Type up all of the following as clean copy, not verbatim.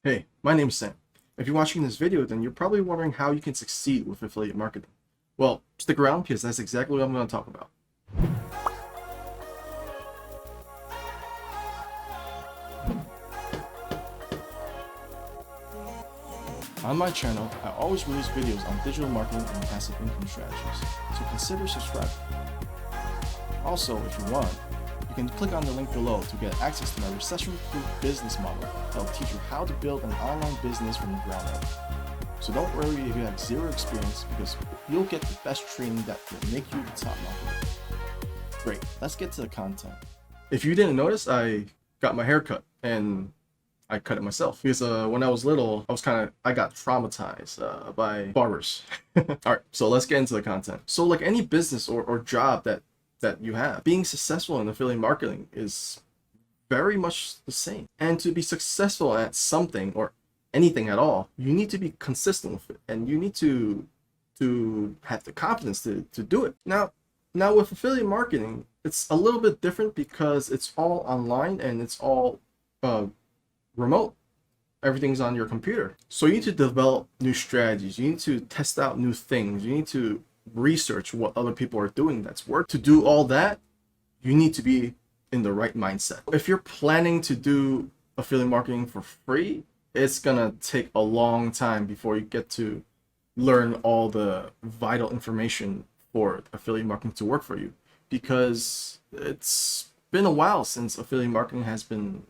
Hey, my name's Sam. If you're watching this video, then you're probably wondering how you can succeed with affiliate marketing. Well, stick around because that's exactly what I'm going to talk about. On my channel, I always release videos on digital marketing and passive income strategies, so consider subscribing. Also, if you want, you can click on the link below to get access to my recession-proof business model that will teach you how to build an online business from the ground up. So don't worry if you have zero experience, because you'll get the best training that will make you the top marketer. Great, let's get to the content. If you didn't notice, I got my hair cut and I cut it myself because when I was little, I got traumatized by barbers. All right, so let's get into the content. So like any business or job that you have, being successful in affiliate marketing is very much the same. And to be successful at something or anything at all, you need to be consistent with it, and you need to have the confidence to do it. Now with affiliate marketing, it's a little bit different because it's all online and it's all remote. Everything's on your computer. So you need to develop new strategies. You need to test out new things. You need to research what other people are doing that's work. To do all that, you need to be in the right mindset. If you're planning to do affiliate marketing for free, it's gonna take a long time before you get to learn all the vital information for affiliate marketing to work for you, because it's been a while since affiliate marketing has been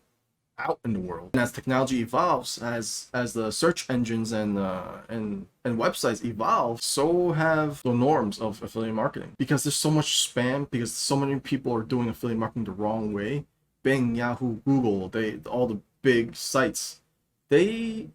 out in the world. And as technology evolves, as the search engines and websites evolve, so have the norms of affiliate marketing, because there's so much spam, because so many people are doing affiliate marketing the wrong way. Bing, Yahoo, Google, all the big sites, they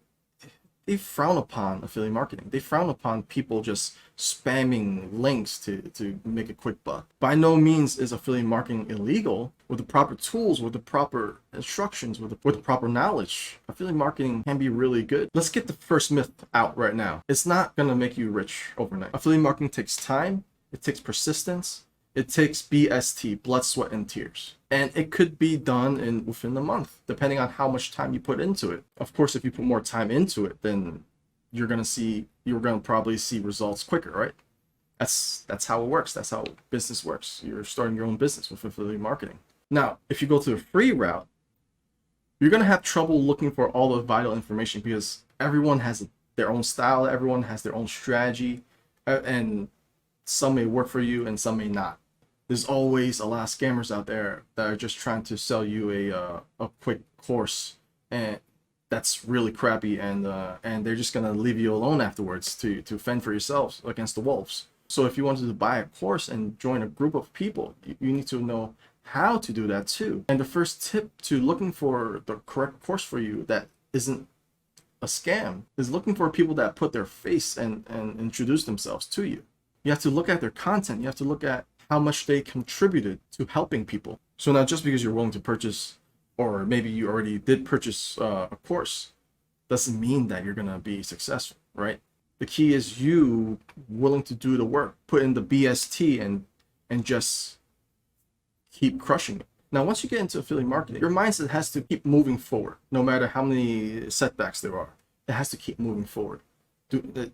frown upon affiliate marketing. They frown upon people just spamming links to make a quick buck. By no means is affiliate marketing illegal. With the proper tools, with the proper instructions, with the proper knowledge, affiliate marketing can be really good. Let's get the first myth out right now. It's not gonna make you rich overnight. Affiliate marketing takes time, it takes persistence, it takes BST, blood, sweat, and tears. And it could be done within a month, depending on how much time you put into it. Of course, if you put more time into it, then you're gonna probably see results quicker, right? That's how it works. That's how business works. You're starting your own business with affiliate marketing. Now, if you go to the free route, you're gonna have trouble looking for all the vital information, because everyone has their own style, everyone has their own strategy, and some may work for you and some may not. There's always a lot of scammers out there that are just trying to sell you a quick course, and that's really crappy, and they're just gonna leave you alone afterwards to fend for yourselves against the wolves. So if you wanted to buy a course and join a group of people, you need to know how to do that too. And the first tip to looking for the correct course for you that isn't a scam is looking for people that put their face and introduce themselves to you. You have to look at their content. You have to look at how much they contributed to helping people. So now, just because you're willing to purchase, or maybe you already did purchase a course, doesn't mean that you're gonna be successful, right? The key is you willing to do the work, put in the BST, and just keep crushing it. Now, once you get into affiliate marketing, your mindset has to keep moving forward, no matter how many setbacks there are. It has to keep moving forward,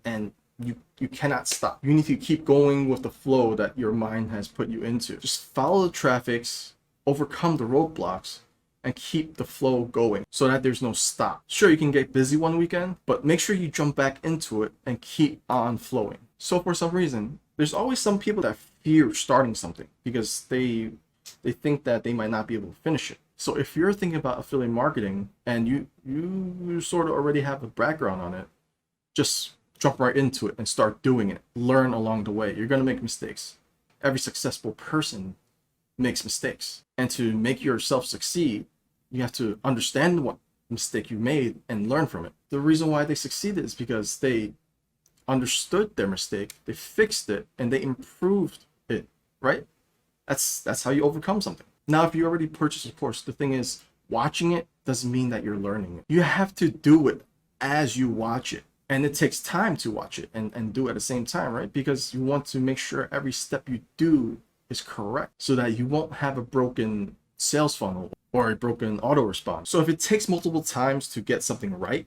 and you cannot stop. You need to keep going with the flow that your mind has put you into. Just follow the traffics, overcome the roadblocks, and keep the flow going so that there's no stop. Sure, you can get busy one weekend, but make sure you jump back into it and keep on flowing. So for some reason, there's always some people that fear starting something because they think that they might not be able to finish it. So if you're thinking about affiliate marketing and you sort of already have a background on it, just jump right into it and start doing it. Learn along the way. You're going to make mistakes. Every successful person makes mistakes. And to make yourself succeed, you have to understand what mistake you made and learn from it. The reason why they succeeded is because they understood their mistake, they fixed it, and they improved it, right? That's how you overcome something. Now, if you already purchased a course, the thing is, watching it doesn't mean that you're learning it. You have to do it as you watch it. And it takes time to watch it and do it at the same time, right? Because you want to make sure every step you do is correct so that you won't have a broken sales funnel or a broken autoresponder. So if it takes multiple times to get something right,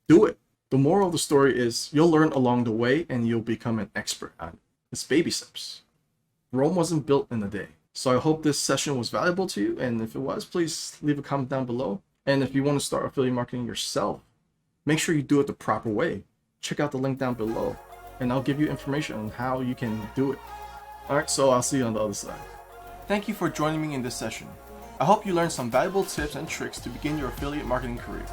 do it. The moral of the story is you'll learn along the way and you'll become an expert at it. It's baby steps. Rome wasn't built in a day. So I hope this session was valuable to you, and if it was, please leave a comment down below. And if you want to start affiliate marketing yourself, make sure you do it the proper way. Check out the link down below, and I'll give you information on how you can do it. Alright, so I'll see you on the other side. Thank you for joining me in this session. I hope you learned some valuable tips and tricks to begin your affiliate marketing career.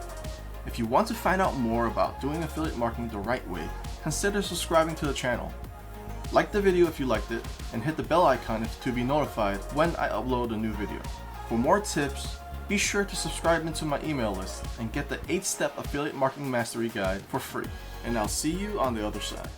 If you want to find out more about doing affiliate marketing the right way, consider subscribing to the channel. Like the video if you liked it, and hit the bell icon to be notified when I upload a new video. For more tips, be sure to subscribe into my email list and get the 8-step affiliate marketing mastery guide for free. And I'll see you on the other side.